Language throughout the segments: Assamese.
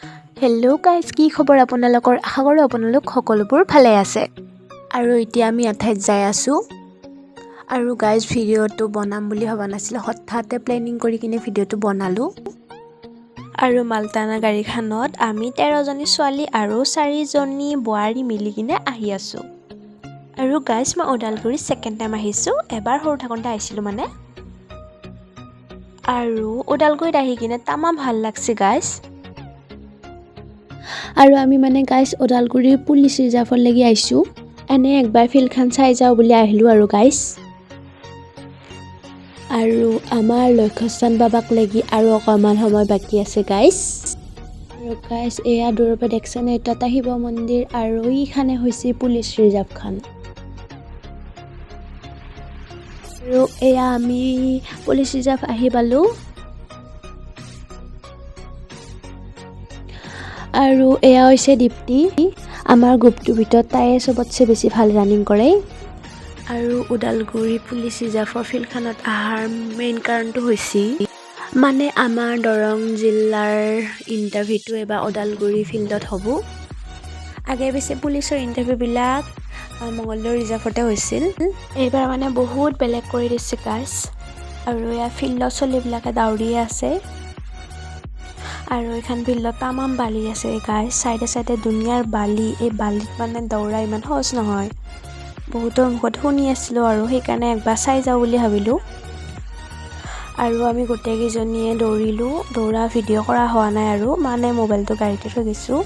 হেল্ল' গাইজ, কি খবৰ আপোনালোকৰ? আশা কৰোঁ আপোনালোক সকলোবোৰ ভালে আছে। আৰু এতিয়া আমি এঠাইত যাই আছোঁ। আৰু গাইজ, ভিডিঅ'টো বনাম বুলি ভবা নাছিলোঁ, হঠাতে প্লেনিং কৰি কিনে ভিডিঅ'টো বনালোঁ। আৰু মালটানা গাড়ীখনত আমি 13জনী ছোৱালী আৰু 4জনী বোৱাৰী মিলি কিনে আহি আছোঁ। আৰু গাইজ, মই ওদালগুৰি ছেকেণ্ড টাইম আহিছোঁ। এবাৰ সৰু থাকোঁতে আহিছিলোঁ মানে। আৰু ওদালগুৰিত আহি কিনে তামাম ভাল লাগছে গাইজ। আৰু আমি মানে গাইজ ওদালগুৰি পুলিচ ৰিজাৰ্ভলৈকে আহিছোঁ। এনে একবাৰ ফিল্ডখন চাই যাওঁ বুলি আহিলোঁ আৰু গাইজ। আৰু আমাৰ লক্ষ্যস্থান পাবাক লাগি আৰু অকণমান সময় বাকী আছে গাইজ। আৰু গাইজ, এয়া দূৰৰ পৰা দেখিছেনে, এইটো এটা শিৱ মন্দিৰ আৰু ইখানে হৈছে পুলিচ ৰিজাৰ্ভখন। আৰু এয়া আমি পুলিচ ৰিজাৰ্ভ আহি পালোঁ। আৰু এয়া হৈছে দীপ্তি, আমাৰ গ্ৰুপটোৰ ভিতৰত তাইয়ে চবতছে বেছি ভাল ৰানিং কৰে। আৰু ওদালগুৰি পুলিচ ৰিজাৰ্ভৰ ফিল্ডখনত অহাৰ মেইন কাৰণটো হৈছে মানে আমাৰ দৰং জিলাৰ ইণ্টাৰভিউটো এবাৰ ওদালগুৰি ফিল্ডত হ'ব। আগে পিছে পুলিচৰ ইণ্টাৰভিউবিলাক মঙলদৈ ৰিজাৰ্ভতে হৈছিল। এইবাৰ মানে বহুত বেলেগ কৰি দিছে গাইজ। আৰু এয়া ফিল্ডত ছোৱালীবিলাকে দাউৰিয়ে আছে। আৰু এইখন ফিল্ডত তামাম বালি আছে গাইজ, চাইডে চাইডে দুনিয়াৰ বালি। এই বালিত মানে দৌৰা ইমান সহজ নহয়। বহুতৰ মুখত শুনি আছিলোঁ আৰু সেইকাৰণে একবাৰ চাই যাওঁ বুলি ভাবিলোঁ। আৰু আমি গোটেইকেইজনীয়ে দৌৰিলোঁ। দৌৰা ভিডিঅ' কৰা হোৱা নাই আৰু মানে মোবাইলটো গাড়ীতে থৈ গৈছোঁ।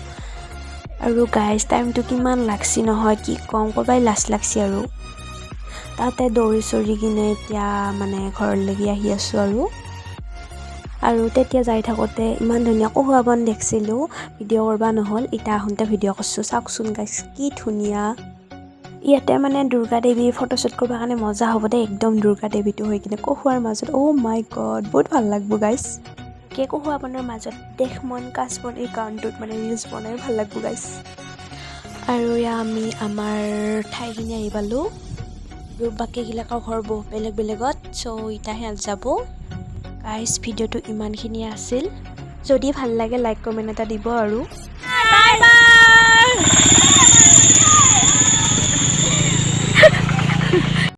আৰু গাইজ, টাইমটো কিমান লাগছি নহয়, কি ক'ম, ক'বাই লাজ লাগছি আৰু। তাতে দৌৰি চৰি কিনে এতিয়া মানে ঘৰলৈকে আহি আছোঁ আৰু তেতিয়া যাই থাকোঁতে ইমান ধুনীয়া কহুৱা বন দেখিছিলোঁ, ভিডিঅ' কৰিব নহ'ল। এতিয়া আহোঁতে ভিডিঅ' কৰিছোঁ। চাওকচোন গাইজ, কি ধুনীয়া। ইয়াতে মানে দুৰ্গা দেৱীৰ ফটোশ্বুট কৰিব কাৰণে মজা হ'ব দেই, একদম দুৰ্গা দেৱীটো হৈ কিনে কহুৱাৰ মাজত। অ' মাই গড, বহুত ভাল লাগব গাইজ। কহুৱা বনৰ মাজত দেশ মন কাজ মন এই গানটোত মানে ৰিলচ বনাই ভাল লাগব গাইজ। আৰু এয়া আমি আমাৰ ঠাইখিনি আহি পালোঁ। আৰু বাকীগিলাকৰ ঘৰ বহুত বেলেগ বেলেগত, চ' এতিয়া সিহঁত যাব। গাইজ, ভিডিঅ'টো ইমানখিনিয়ে আছিল। যদি ভাল লাগে লাইক কমেণ্ট এটা দিব আৰু।